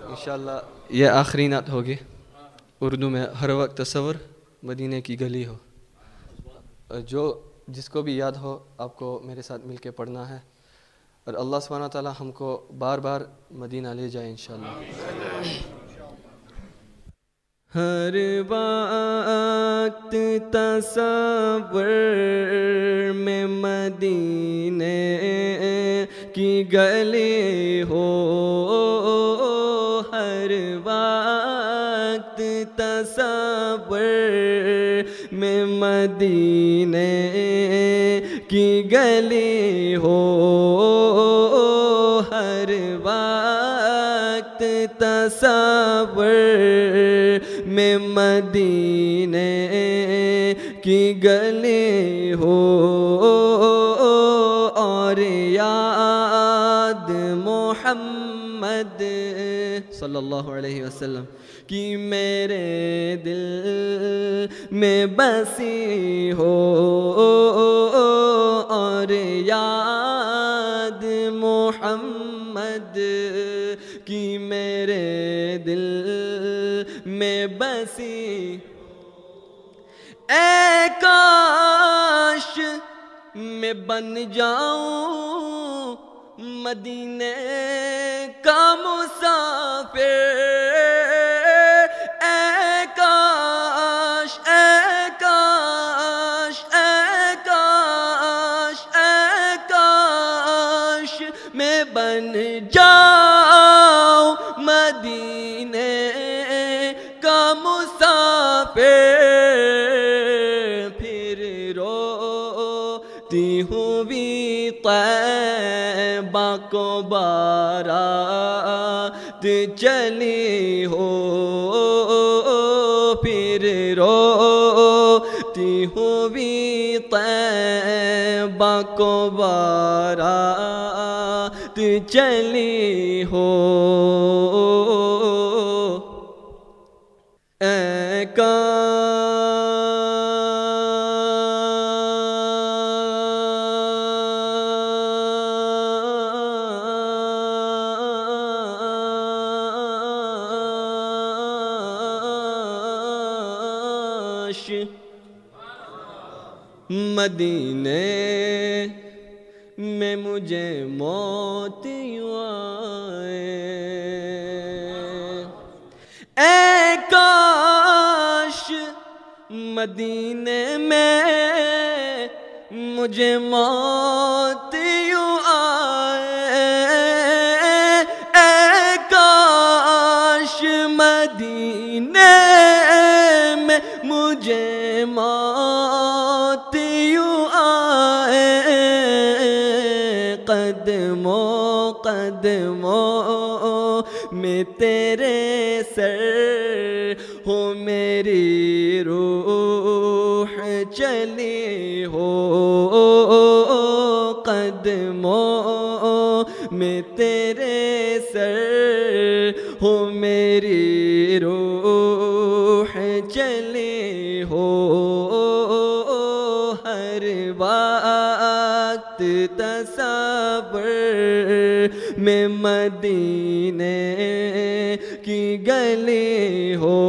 انشاءاللہ یہ آخری نعت ہوگی اردو میں. ہر وقت تصور مدینے کی گلی ہو. جس کو بھی یاد ہو آپ کو میرے ساتھ مل کے پڑھنا ہے، اور اللہ سبحانہ وتعالی ہم کو بار بار مدینہ لے جائے انشاءاللہ. ہر وقت تصور میں مدینے کی گلی ہو، ہر وقت تصور میں مدینے کی گلی ہو، ہر وقت تصور میں مدینے کی گلی ہو، اور یاد محمد صلی اللہ علیہ وسلم کی میرے دل میں بسی ہو، اور یاد محمد کی میرے دل میں بسی. اے کاش میں بن جاؤں مدینے کا مسافر، اے کاش اے کاش اے کاش اے کاش میں بن جاؤں مدینے کا مسافر. پھر روتی ہوئی طیبہ کو بارات چلی ہو، پھر روتی ہوئی طیبہ کو بارات چلی ہو. اے کاش مدینے میں مجھے موت یوں آئے، اے کاش مدینے میں مجھے موت یوں آئے، اے کاش مدینے میں مجھے موت یوں آئے. قدموں قدموں میں تیرے سر ہو میری روح چلی ہو، قدموں میں تیرے سر ہو میری روح چلی ہو، ہر وقت تصور میں مدینے کی گلی ہو.